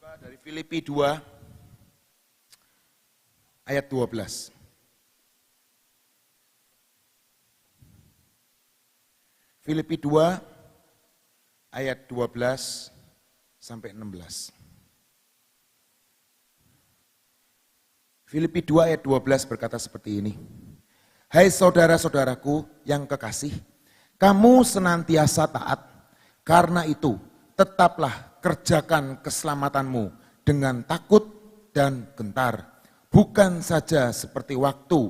Dari Filipi 2 ayat 12. Filipi 2 ayat 12 sampai 16. Filipi 2 ayat 12 berkata seperti ini. Hai saudara-saudaraku yang kekasih, kamu senantiasa taat. Karena itu tetaplah kerjakan keselamatanmu dengan takut dan gentar. Bukan saja seperti waktu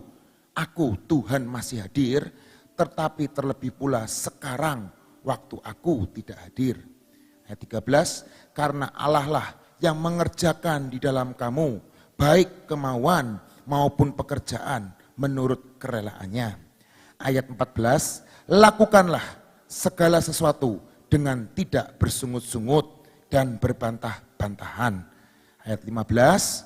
aku Tuhan masih hadir, tetapi terlebih pula sekarang waktu aku tidak hadir. Ayat 13, karena Allah lah yang mengerjakan di dalam kamu, baik kemauan maupun pekerjaan menurut kerelaannya. Ayat 14, lakukanlah segala sesuatu dengan tidak bersungut-sungut dan berbantah-bantahan. Ayat 15,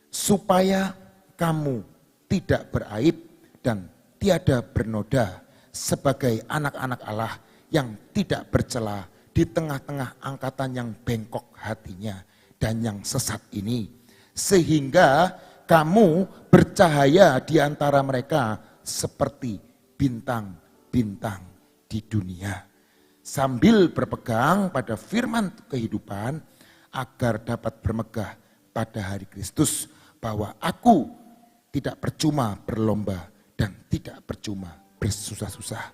supaya kamu tidak beraib dan tiada bernoda sebagai anak-anak Allah yang tidak bercela di tengah-tengah angkatan yang bengkok hatinya dan yang sesat ini. Sehingga kamu bercahaya di antara mereka seperti bintang-bintang di dunia. Sambil berpegang pada firman kehidupan agar dapat bermegah pada hari Kristus bahwa aku tidak percuma berlomba dan tidak percuma bersusah-susah.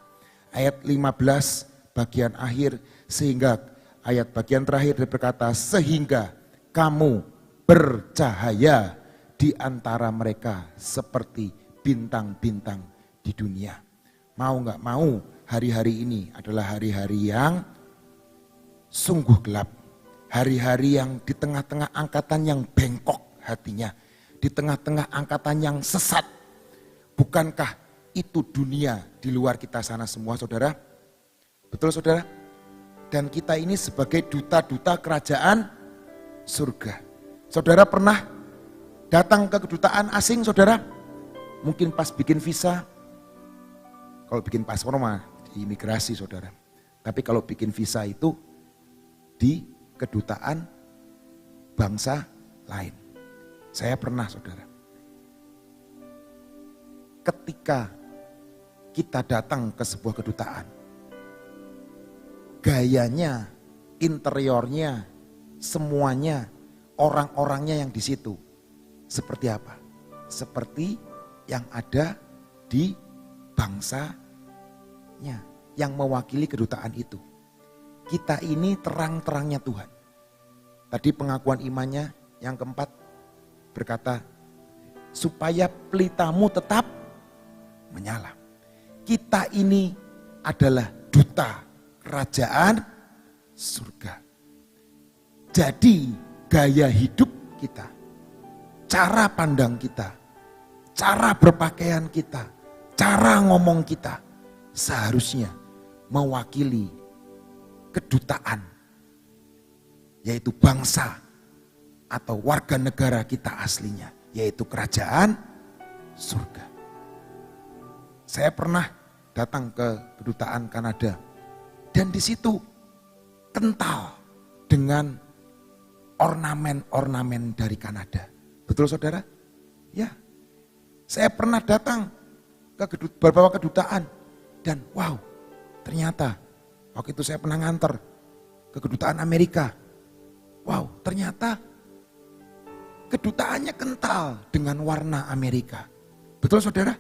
Ayat 15 bagian akhir sehingga ayat bagian terakhir berkata sehingga kamu bercahaya di antara mereka seperti bintang-bintang di dunia. Mau gak mau hari-hari ini adalah hari-hari yang sungguh gelap. Hari-hari yang di tengah-tengah angkatan yang bengkok hatinya. Di tengah-tengah angkatan yang sesat. Bukankah itu dunia di luar kita sana semua saudara? Betul saudara? Dan kita ini sebagai duta-duta kerajaan surga. Saudara pernah datang ke kedutaan asing saudara? Mungkin pas bikin visa. Kalau bikin paspor mah di imigrasi saudara. Tapi kalau bikin visa itu di kedutaan bangsa lain. Saya pernah saudara. Ketika kita datang ke sebuah kedutaan, gayanya, interiornya, semuanya, orang-orangnya yang di situ seperti apa? Seperti yang ada di bangsanya yang mewakili kedutaan itu. Kita ini terang-terangnya Tuhan. Tadi pengakuan imannya yang keempat berkata, supaya pelitamu tetap menyala. Kita ini adalah duta kerajaan surga. Jadi gaya hidup kita, cara pandang kita, cara berpakaian kita, cara ngomong kita seharusnya mewakili kedutaan, yaitu bangsa atau warga negara kita aslinya, yaitu kerajaan surga. Saya pernah datang ke kedutaan Kanada dan di situ kental dengan ornamen-ornamen dari Kanada. Betul saudara? Ya. Saya pernah datang ke beberapa kedutaan dan wow, ternyata waktu itu saya pernah nganter ke kedutaan Amerika. Wow, ternyata kedutaannya kental dengan warna Amerika. Betul saudara?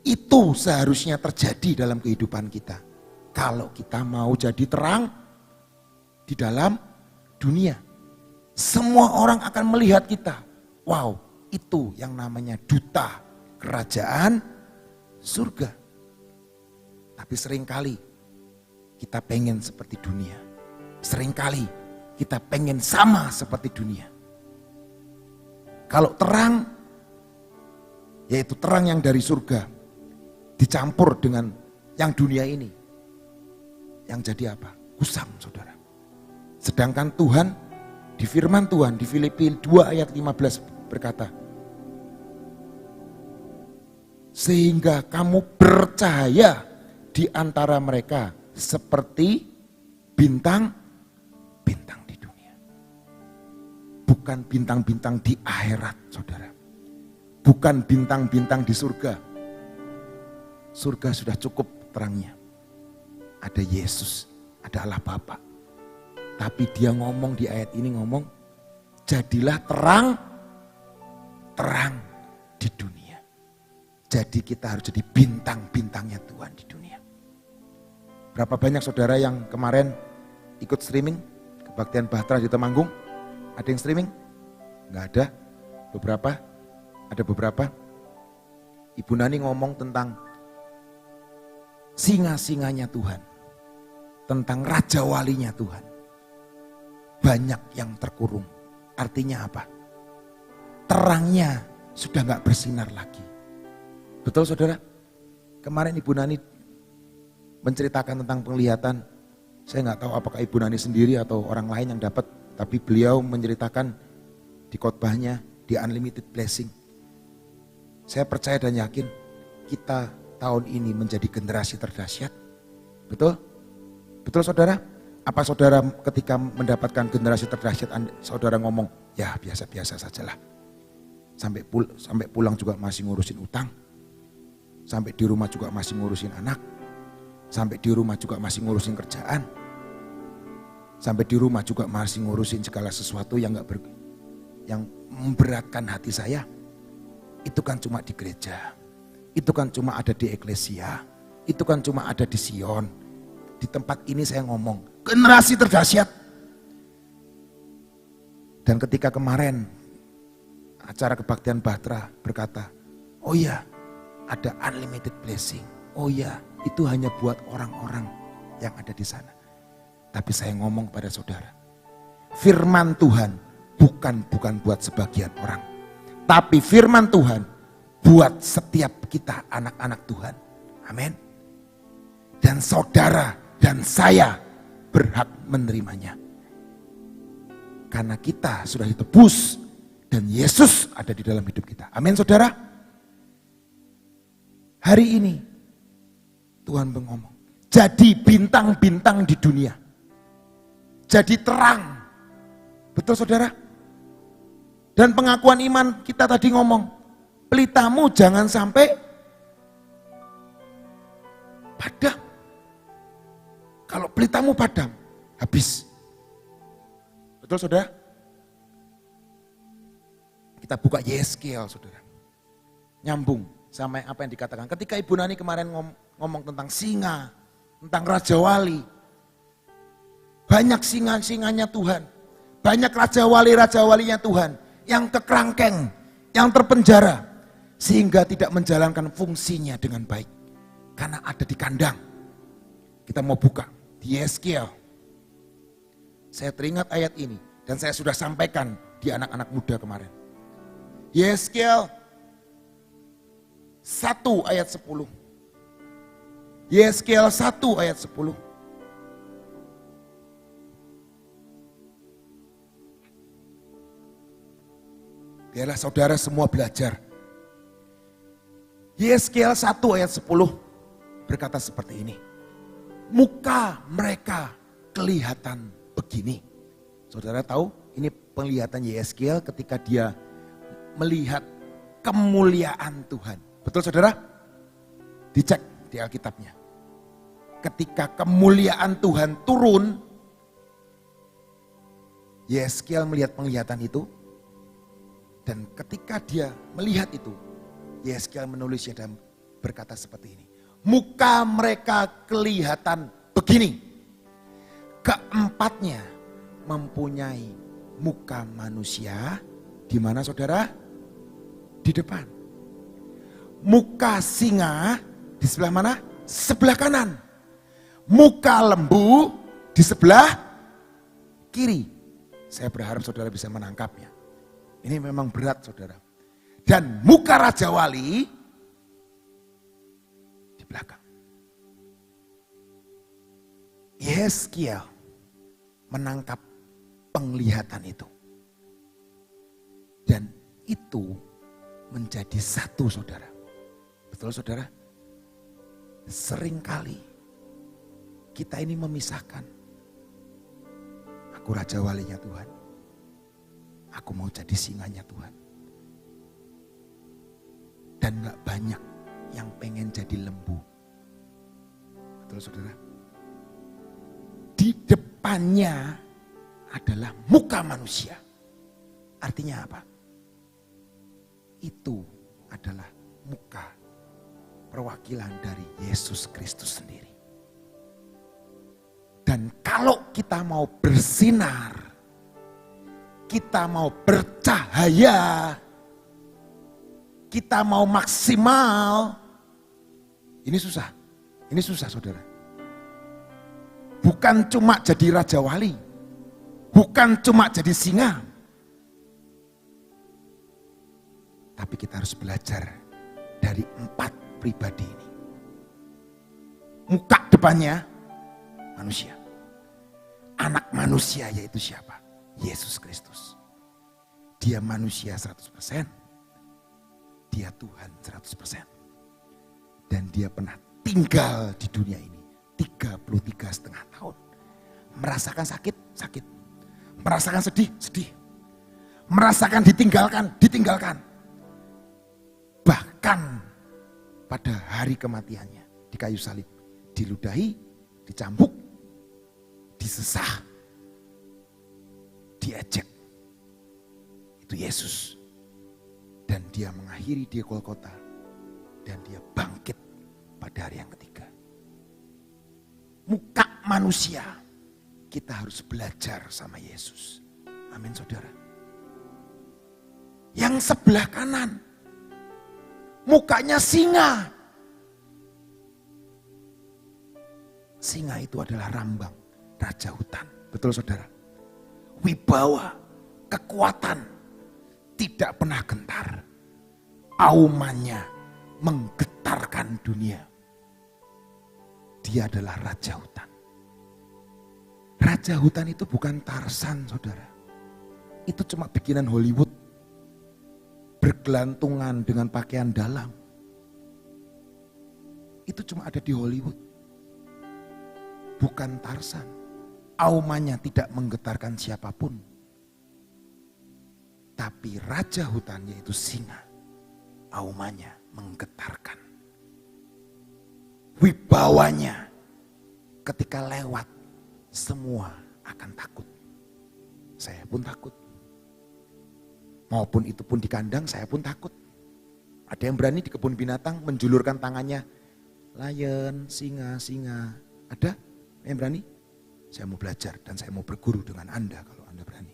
Itu seharusnya terjadi dalam kehidupan kita. Kalau kita mau jadi terang di dalam dunia. Semua orang akan melihat kita. Wow, itu yang namanya duta kerajaan surga. Tapi seringkali kita pengen seperti dunia. Seringkali kita pengen sama seperti dunia. Kalau terang, yaitu terang yang dari surga, dicampur dengan yang dunia ini. Yang jadi apa? Kusam saudara. Sedangkan Tuhan, di firman Tuhan, di Filipi 2 ayat 15 berkata, sehingga kamu bercahaya di antara mereka seperti bintang-bintang di dunia. bukan bintang-bintang di akhirat, saudara. Bukan bintang-bintang di surga. Surga sudah cukup terangnya. Ada Yesus, ada Allah Bapa. Tapi dia ngomong di ayat ini jadilah terang di dunia. Jadi kita harus jadi bintang-bintangnya Tuhan di dunia. Berapa banyak saudara yang kemarin ikut streaming kebaktian Bahtera di Temanggung? Ada yang streaming? Enggak ada. Ada beberapa. Ibu Nani ngomong tentang singa-singanya Tuhan. Tentang Raja Walinya Tuhan. Banyak yang terkurung. Artinya apa? Terangnya sudah enggak bersinar lagi. Betul saudara? Kemarin Ibu Nani menceritakan tentang penglihatan. Saya enggak tahu apakah Ibu Nani sendiri atau orang lain yang dapat. Tapi beliau menceritakan di khotbahnya, di Unlimited Blessing. Saya percaya dan yakin kita tahun ini menjadi generasi terdahsyat. Betul? Betul saudara? Apa saudara ketika mendapatkan generasi terdahsyat, saudara ngomong, ya biasa-biasa sajalah. Sampai pulang juga masih ngurusin utang. Sampai di rumah juga masih ngurusin anak. Sampai di rumah juga masih ngurusin kerjaan. Sampai di rumah juga masih ngurusin segala sesuatu yang memberatkan hati saya. Itu kan cuma di gereja. Itu kan cuma ada di eklesia. Itu kan cuma ada di Sion. Di tempat ini saya ngomong, generasi terdahsyat. Dan ketika kemarin acara kebaktian Bahtera berkata, oh iya ada Unlimited Blessing. Oh iya itu hanya buat orang-orang yang ada di sana. Tapi saya ngomong pada saudara, firman Tuhan bukan buat sebagian orang. Tapi firman Tuhan buat setiap kita anak-anak Tuhan. Amin. Dan saudara dan saya berhak menerimanya. Karena kita sudah ditebus dan Yesus ada di dalam hidup kita. Amin saudara. Hari ini Tuhan mengomong, jadi bintang-bintang di dunia. Jadi terang. Betul saudara? Dan pengakuan iman kita tadi ngomong, pelitamu jangan sampai padam. Kalau pelitamu padam, habis. Betul saudara? Kita buka Yeskel saudara. Nyambung sama apa yang dikatakan. Ketika Ibu Nani kemarin ngomong tentang singa, tentang Raja Wali. Banyak singa-singanya Tuhan. Banyak Raja Walinya Tuhan. Yang kekerangkeng, yang terpenjara. Sehingga tidak menjalankan fungsinya dengan baik. Karena ada di kandang. Kita mau buka di Yeskel. Saya teringat ayat ini. Dan saya sudah sampaikan di anak-anak muda kemarin. Yeskel 1 ayat 10. Yeskel 1 ayat 10. Biarlah saudara semua belajar. Yeskel 1 ayat 10 berkata seperti ini. Muka mereka kelihatan begini. Saudara tahu ini penglihatan Yeskel ketika dia melihat kemuliaan Tuhan. Betul saudara? Dicek di Alkitabnya. Ketika kemuliaan Tuhan turun, Yeskel melihat penglihatan itu. Dan ketika dia melihat itu, Yeskel menulisnya dan berkata seperti ini. Muka mereka kelihatan begini. Keempatnya mempunyai muka manusia. Di mana saudara? Di depan. Muka singa di sebelah mana? Sebelah kanan. Muka lembu di sebelah kiri. Saya berharap saudara bisa menangkapnya. Ini memang berat saudara. Dan muka Raja Wali di belakang. Yeskel menangkap penglihatan itu. Dan itu menjadi satu saudara. Betul saudara? Seringkali kita ini memisahkan. Aku Raja Walinya Tuhan. Aku mau jadi singanya Tuhan. Dan gak banyak yang pengen jadi lembu. Betul saudara? Di depannya adalah muka manusia. Artinya apa? Itu adalah muka perwakilan dari Yesus Kristus sendiri. Dan kalau kita mau bersinar, kita mau bercahaya, kita mau maksimal, ini susah saudara. Bukan cuma jadi raja wali, bukan cuma jadi singa, tapi kita harus belajar dari 4 pribadi ini. Muka depannya manusia. Anak manusia yaitu siapa? Yesus Kristus. Dia manusia 100%. Dia Tuhan 100%. Dan dia pernah tinggal di dunia ini 33,5 tahun. Merasakan sakit, sakit. Merasakan sedih, sedih. Merasakan ditinggalkan. Bahkan pada hari kematiannya di kayu salib, diludahi, dicambuk, disesah, diejek. Itu Yesus. Dan dia mengakhiri di Golgota. Dan dia bangkit pada hari yang ketiga. Muka manusia, kita harus belajar sama Yesus. Amin saudara. Yang sebelah kanan, mukanya singa. Singa itu adalah Rambang, raja hutan. Betul saudara? Wibawa, kekuatan, tidak pernah gentar. Aumannya menggetarkan dunia. Dia adalah raja hutan. Raja hutan itu bukan Tarzan saudara. Itu cuma bikinan Hollywood. Bergelantungan dengan pakaian dalam. Itu cuma ada di Hollywood. Bukan Tarzan. Aumannya tidak menggetarkan siapapun. Tapi raja hutan yaitu singa. Aumannya menggetarkan. Wibawanya ketika lewat semua akan takut. Saya pun takut. Maupun itu pun di kandang saya pun takut. Ada yang berani di kebun binatang menjulurkan tangannya. Lion, singa, singa. Ada yang berani? Saya mau belajar dan saya mau berguru dengan Anda kalau Anda berani.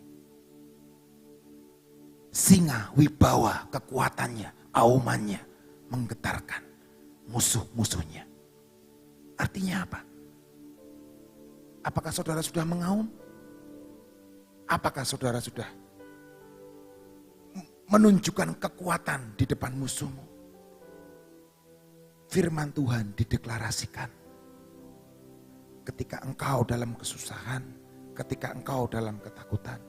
Singa, wibawa, kekuatannya, aumannya menggetarkan musuh-musuhnya. Artinya apa? Apakah saudara sudah mengaum? Apakah saudara sudah menunjukkan kekuatan di depan musuhmu? Firman Tuhan dideklarasikan. Ketika engkau dalam kesusahan, ketika engkau dalam ketakutan,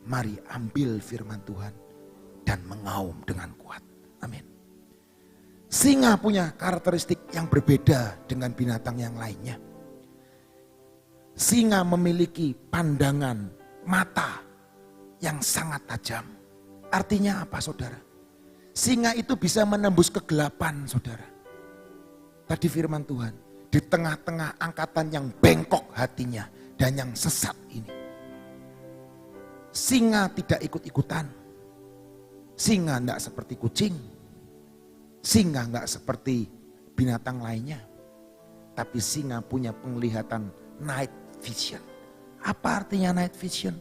mari ambil firman Tuhan dan mengaum dengan kuat. Amin. Singa punya karakteristik yang berbeda dengan binatang yang lainnya. Singa memiliki pandangan mata yang sangat tajam. Artinya apa saudara? Singa itu bisa menembus kegelapan saudara. Tadi firman Tuhan, di tengah-tengah angkatan yang bengkok hatinya dan yang sesat ini. Singa tidak ikut-ikutan. Singa tidak seperti kucing. Singa enggak seperti binatang lainnya. Tapi singa punya penglihatan night vision. Apa artinya night vision?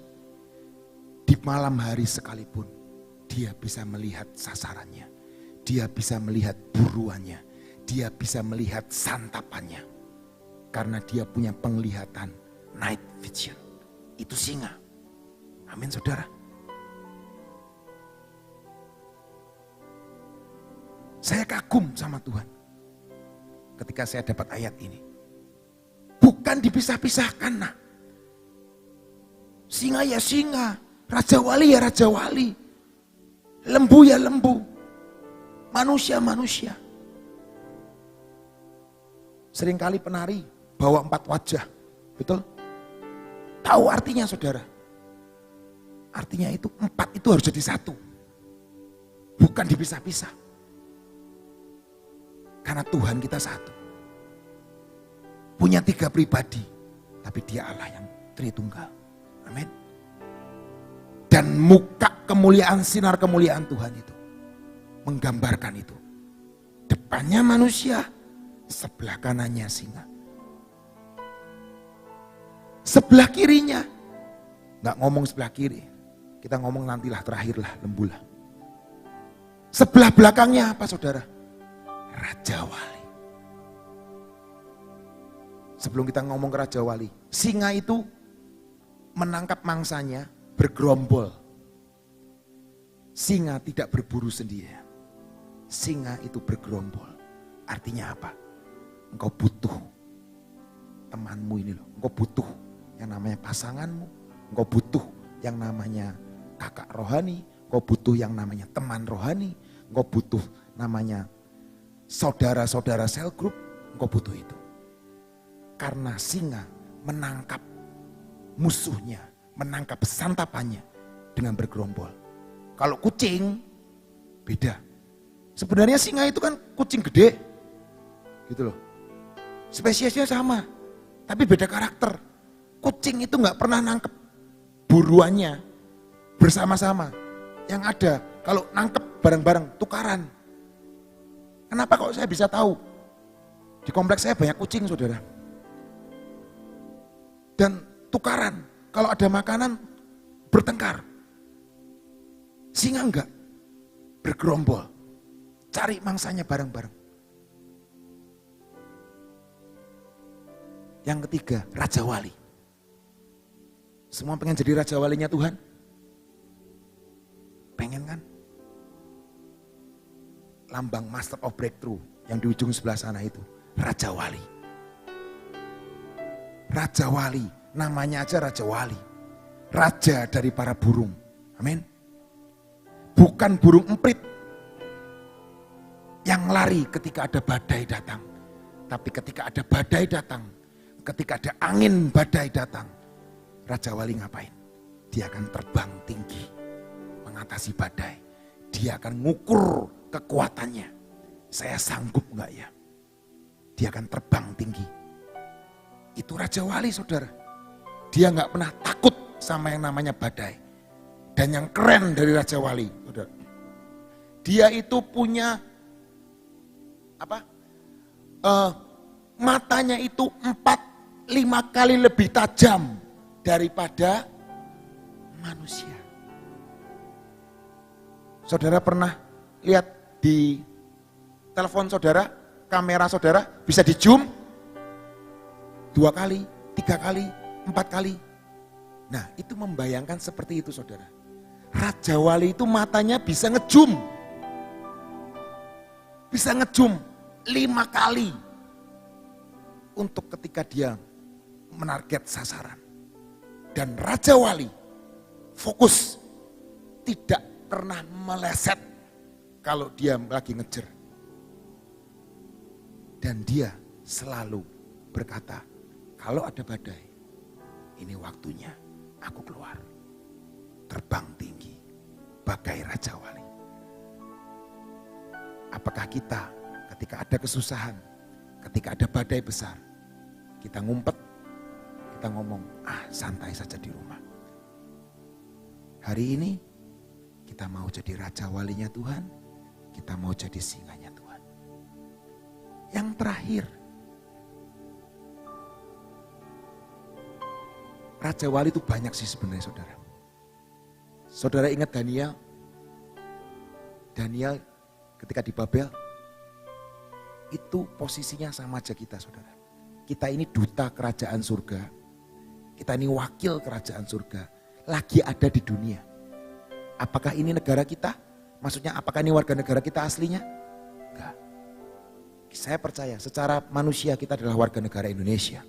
Di malam hari sekalipun dia bisa melihat sasarannya. Dia bisa melihat buruannya. Dia bisa melihat santapannya. Karena dia punya penglihatan night vision. Itu singa. Amin saudara. Saya kagum sama Tuhan ketika saya dapat ayat ini. Bukan dipisah-pisahkan nak. Singa ya singa, raja wali ya raja wali. Lembu ya lembu, manusia manusia. Seringkali penari bawa 4 wajah, betul? Tahu artinya saudara? Artinya itu 4 itu harus jadi satu. Bukan dipisah-pisah. Karena Tuhan kita satu. Punya 3 pribadi. Tapi dia Allah yang Tritunggal. Amin. Dan muka kemuliaan, sinar kemuliaan Tuhan itu menggambarkan itu. Depannya manusia, sebelah kanannya singa. Sebelah kirinya, nggak ngomong sebelah kiri, kita ngomong nantilah terakhirlah lembulah. Sebelah belakangnya apa saudara? Raja Wali. Sebelum kita ngomong ke Raja Wali, singa itu menangkap mangsanya bergerombol. Singa tidak berburu sendiri. Singa itu bergerombol. Artinya apa? Engkau butuh temanmu ini loh. Engkau butuh yang namanya pasanganmu. Engkau butuh yang namanya kakak rohani. Engkau butuh yang namanya teman rohani. Engkau butuh namanya saudara-saudara sel group. Engkau butuh itu. Karena singa menangkap musuhnya, menangkap santapannya dengan bergerombol. Kalau kucing beda. Sebenarnya singa itu kan kucing gede. Gitu loh. Spesiesnya sama, tapi beda karakter. Kucing itu nggak pernah nangkep buruannya bersama-sama. Yang ada kalau nangkep bareng-bareng tukaran. Kenapa kok saya bisa tahu? Di kompleks saya banyak kucing saudara. Dan tukaran, kalau ada makanan bertengkar. Singa enggak, bergerombol, cari mangsanya bareng-bareng. Yang ketiga, Raja Wali. Semua pengen jadi Raja Walinya Tuhan? Pengen kan? Lambang Master of Breakthrough yang di ujung sebelah sana itu, Raja Wali. Raja Wali, namanya aja Raja Wali. Raja dari para burung. Amin. Bukan burung emprit yang lari ketika ada badai datang. Tapi ketika ada badai datang, ketika ada angin badai datang, Raja Wali ngapain? Dia akan terbang tinggi, mengatasi badai. Dia akan ngukur kekuatannya. Saya sanggup enggak ya? Dia akan terbang tinggi. Itu Raja Wali saudara. Dia enggak pernah takut sama yang namanya badai. Dan yang keren dari Raja Wali, saudara, dia itu punya matanya itu 4-5 kali lebih tajam daripada manusia. Saudara pernah lihat di telepon saudara, kamera saudara bisa di zoom 2 kali, 3 kali, 4 kali. Nah itu membayangkan seperti itu saudara. Raja Wali itu matanya bisa ngezoom. Bisa ngezoom 5 kali. Untuk ketika dia menarget sasaran. Dan Raja Wali fokus. Tidak pernah meleset kalau dia lagi ngejar. Dan dia selalu berkata, kalau ada badai, ini waktunya aku keluar. Terbang tinggi, bagai Raja Wali. Apakah kita ketika ada kesusahan, ketika ada badai besar, kita ngumpet, kita ngomong, santai saja di rumah. Hari ini kita mau jadi Raja Walinya Tuhan, kita mau jadi singanya Tuhan. Yang terakhir, Raja Wali itu banyak sih sebenarnya saudara. Saudara ingat Daniel? Daniel ketika di Babel, itu posisinya sama aja kita saudara. Kita ini duta kerajaan surga. Kita ini wakil kerajaan surga. Lagi ada di dunia. Apakah ini negara kita? Maksudnya apakah ini warga negara kita aslinya? Enggak. Saya percaya secara manusia kita adalah warga negara Indonesia.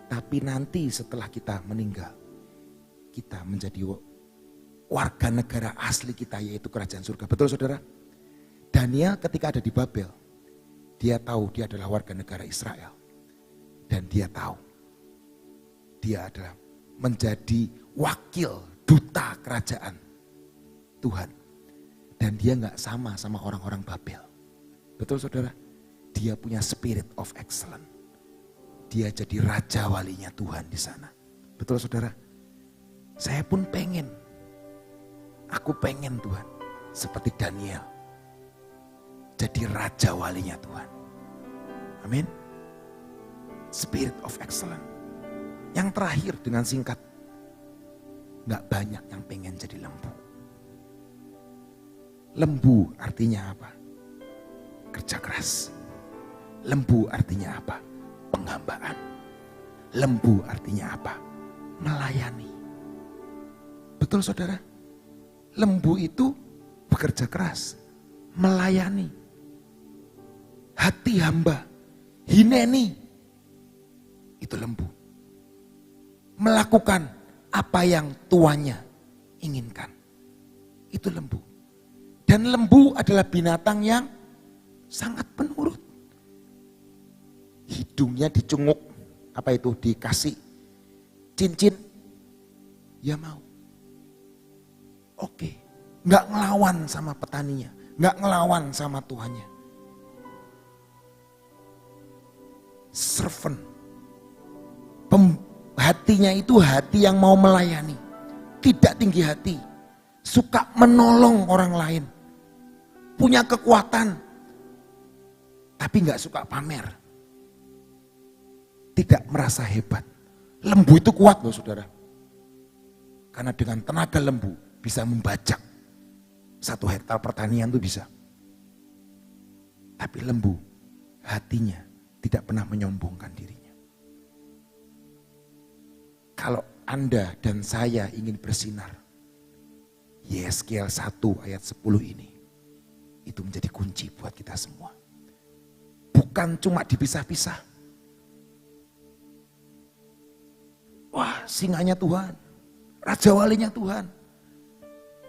Tapi nanti setelah kita meninggal, kita menjadi warga negara asli kita yaitu kerajaan surga. Betul saudara? Daniel ketika ada di Babel, dia tahu dia adalah warga negara Israel. Dan dia tahu dia adalah menjadi wakil duta kerajaan Tuhan. Dan dia gak sama orang-orang Babel. Betul saudara? Dia punya spirit of excellence. Dia jadi raja walinya Tuhan di sana. Betul saudara? Saya pun pengen. Aku pengen Tuhan. Seperti Daniel. Jadi raja walinya Tuhan. Amin. Spirit of excellence. Yang terakhir dengan singkat. Gak banyak yang pengen jadi lembu. Lembu artinya apa? Kerja keras. Lembu artinya apa? Penghambaan. Lembu artinya apa? Melayani. Betul saudara? Lembu itu bekerja keras. Melayani. Hati hamba. Hineni. Itu lembu. Melakukan apa yang tuannya inginkan. Itu lembu. Dan lembu adalah binatang yang sangat penurut. Hidungnya dicunguk, apa itu, dikasih cincin, ya mau. Oke, nggak ngelawan sama petaninya, nggak ngelawan sama tuannya. Servant, hatinya itu hati yang mau melayani, tidak tinggi hati, suka menolong orang lain, punya kekuatan, tapi nggak suka pamer. Tidak merasa hebat. Lembu itu kuat loh saudara. Karena dengan tenaga lembu bisa membajak 1 hektar pertanian itu bisa. Tapi lembu hatinya tidak pernah menyombongkan dirinya. Kalau Anda dan saya ingin bersinar, Yeskiel 1 ayat 10 ini, itu menjadi kunci buat kita semua. Bukan cuma dipisah-pisah. Wah, singanya Tuhan, raja walinya Tuhan.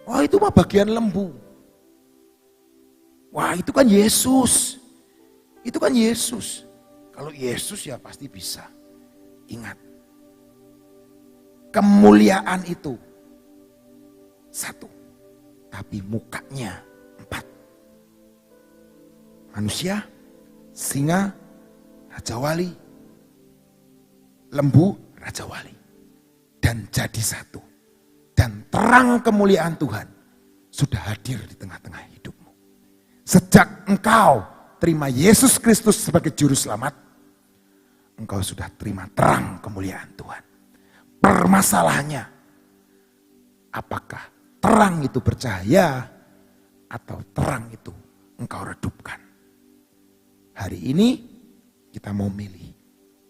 Wah, itu mah bagian lembu. Wah, itu kan Yesus. Itu kan Yesus. Kalau Yesus ya pasti bisa. Ingat, kemuliaan itu 1, tapi mukanya 4. Manusia, singa, raja wali, lembu, raja wali. Dan jadi satu. Dan terang kemuliaan Tuhan sudah hadir di tengah-tengah hidupmu. Sejak engkau terima Yesus Kristus sebagai juru selamat, engkau sudah terima terang kemuliaan Tuhan. Permasalahannya, apakah terang itu bercahaya atau terang itu engkau redupkan? Hari ini kita mau milih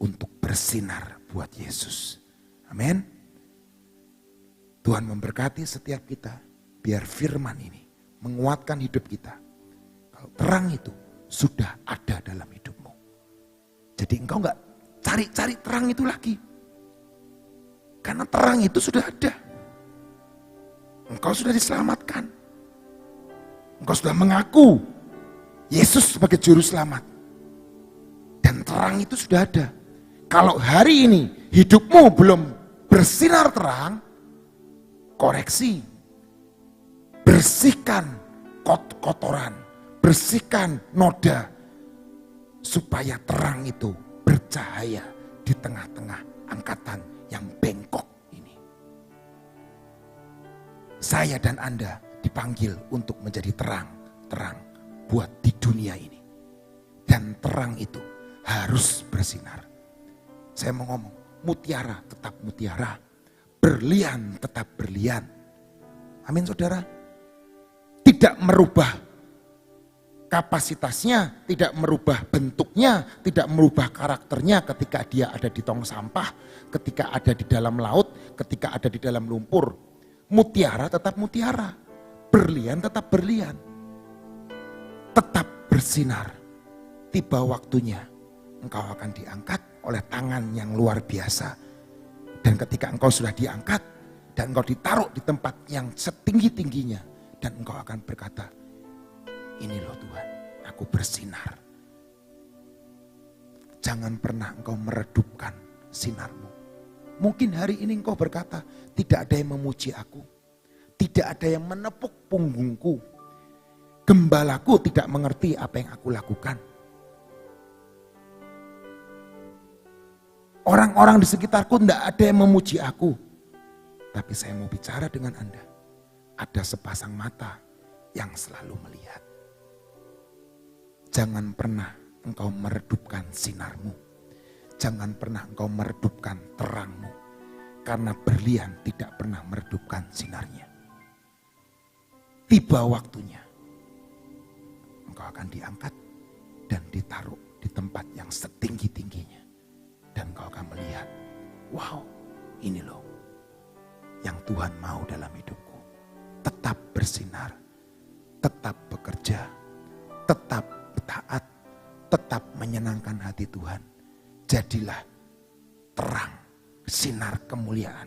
untuk bersinar buat Yesus. Amin. Tuhan memberkati setiap kita, biar firman ini menguatkan hidup kita. Kalau terang itu sudah ada dalam hidupmu. Jadi engkau enggak cari-cari terang itu lagi. Karena terang itu sudah ada. Engkau sudah diselamatkan. Engkau sudah mengaku Yesus sebagai juru selamat. Dan terang itu sudah ada. Kalau hari ini hidupmu belum bersinar terang, koreksi, bersihkan kotoran, bersihkan noda, supaya terang itu bercahaya di tengah-tengah angkatan yang bengkok ini. Saya dan Anda dipanggil untuk menjadi terang buat di dunia ini. Dan terang itu harus bersinar. Saya mau ngomong, mutiara tetap mutiara. Berlian tetap berlian. Amin saudara. Tidak merubah kapasitasnya, tidak merubah bentuknya, tidak merubah karakternya ketika dia ada di tong sampah, ketika ada di dalam laut, ketika ada di dalam lumpur. Mutiara tetap mutiara. Berlian tetap berlian. Tetap bersinar. Tiba waktunya engkau akan diangkat oleh tangan yang luar biasa. Dan ketika engkau sudah diangkat dan engkau ditaruh di tempat yang setinggi-tingginya, dan engkau akan berkata, ini loh Tuhan, aku bersinar. Jangan pernah engkau meredupkan sinarmu. Mungkin hari ini engkau berkata, tidak ada yang memuji aku. Tidak ada yang menepuk punggungku. Gembalaku tidak mengerti apa yang aku lakukan. Orang-orang di sekitarku tidak ada yang memuji aku. Tapi saya mau bicara dengan Anda. Ada sepasang mata yang selalu melihat. Jangan pernah engkau meredupkan sinarmu. Jangan pernah engkau meredupkan terangmu. Karena berlian tidak pernah meredupkan sinarnya. Tiba waktunya. Engkau akan diangkat dan ditaruh di tempat yang setinggi-tingginya. Dan engkau akan melihat, wow, ini loh yang Tuhan mau dalam hidupku. Tetap bersinar, tetap bekerja, tetap taat, tetap menyenangkan hati Tuhan. Jadilah terang, sinar kemuliaan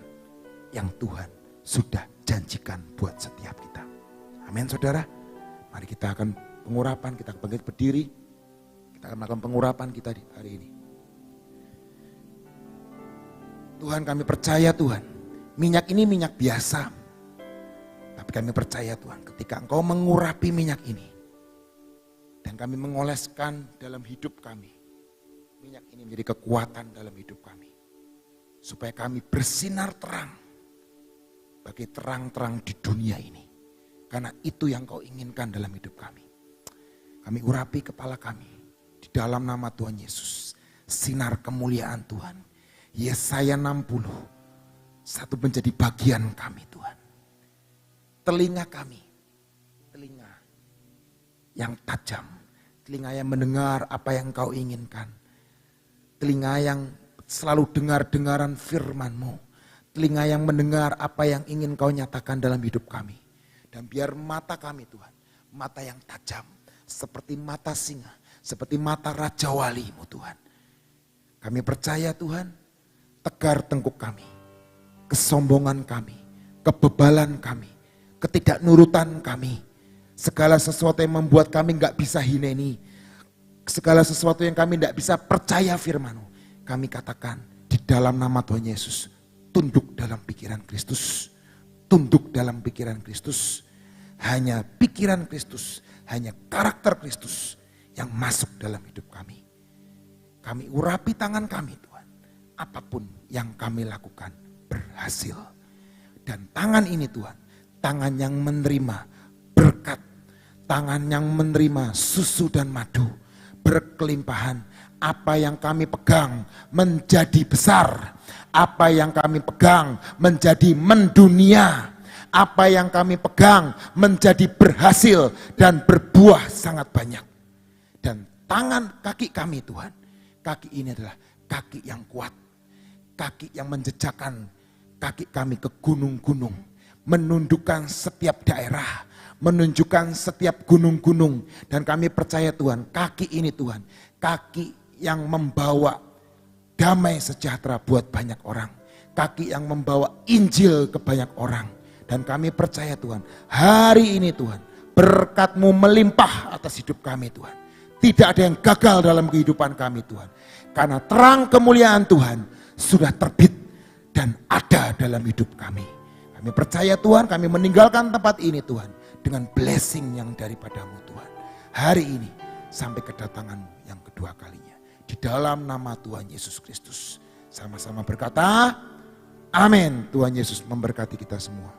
yang Tuhan sudah janjikan buat setiap kita. Amin saudara. Mari kita akan pengurapan, kita bangkit berdiri. Kita akan melakukan pengurapan kita di hari ini. Tuhan, kami percaya Tuhan, minyak ini minyak biasa. Tapi kami percaya Tuhan, ketika Engkau mengurapi minyak ini, dan kami mengoleskan dalam hidup kami, minyak ini menjadi kekuatan dalam hidup kami. Supaya kami bersinar terang, bagi terang-terang di dunia ini. Karena itu yang Kau inginkan dalam hidup kami. Kami urapi kepala kami, di dalam nama Tuhan Yesus, sinar kemuliaan Tuhan. Yesaya 60, satu menjadi bagian kami Tuhan. Telinga kami, telinga yang tajam, telinga yang mendengar apa yang Kau inginkan. Telinga yang selalu dengar-dengaran firman-Mu. Telinga yang mendengar apa yang ingin Kau nyatakan dalam hidup kami. Dan biar mata kami Tuhan, mata yang tajam, seperti mata singa, seperti mata Raja Wali-Mu Tuhan. Kami percaya Tuhan, tegar tengkuk kami, kesombongan kami, kebebalan kami, ketidaknurutan kami, segala sesuatu yang membuat kami gak bisa hineni, segala sesuatu yang kami gak bisa percaya firman-Mu, kami katakan di dalam nama Tuhan Yesus, tunduk dalam pikiran Kristus, tunduk dalam pikiran Kristus, hanya pikiran Kristus, hanya karakter Kristus yang masuk dalam hidup kami. Kami urapi tangan kami Tuhan, apapun yang kami lakukan berhasil. Dan tangan ini Tuhan, tangan yang menerima berkat, tangan yang menerima susu dan madu, berkelimpahan. Apa yang kami pegang menjadi besar, apa yang kami pegang menjadi mendunia, apa yang kami pegang menjadi berhasil dan berbuah sangat banyak. Dan tangan kaki kami Tuhan, kaki ini adalah kaki yang kuat, kaki yang menjejakkan kaki kami ke gunung-gunung, menundukkan setiap daerah, menunjukkan setiap gunung-gunung. Dan kami percaya Tuhan, kaki ini Tuhan, kaki yang membawa damai sejahtera buat banyak orang, kaki yang membawa Injil ke banyak orang. Dan kami percaya Tuhan, hari ini Tuhan, berkat-Mu melimpah atas hidup kami Tuhan. Tidak ada yang gagal dalam kehidupan kami Tuhan. Karena terang kemuliaan Tuhan sudah terbit dan ada dalam hidup kami. Kami percaya Tuhan, kami meninggalkan tempat ini Tuhan, dengan blessing yang daripada-Mu Tuhan. Hari ini sampai kedatangan-Mu yang kedua kalinya. Di dalam nama Tuhan Yesus Kristus. Sama-sama berkata, amin. Tuhan Yesus memberkati kita semua.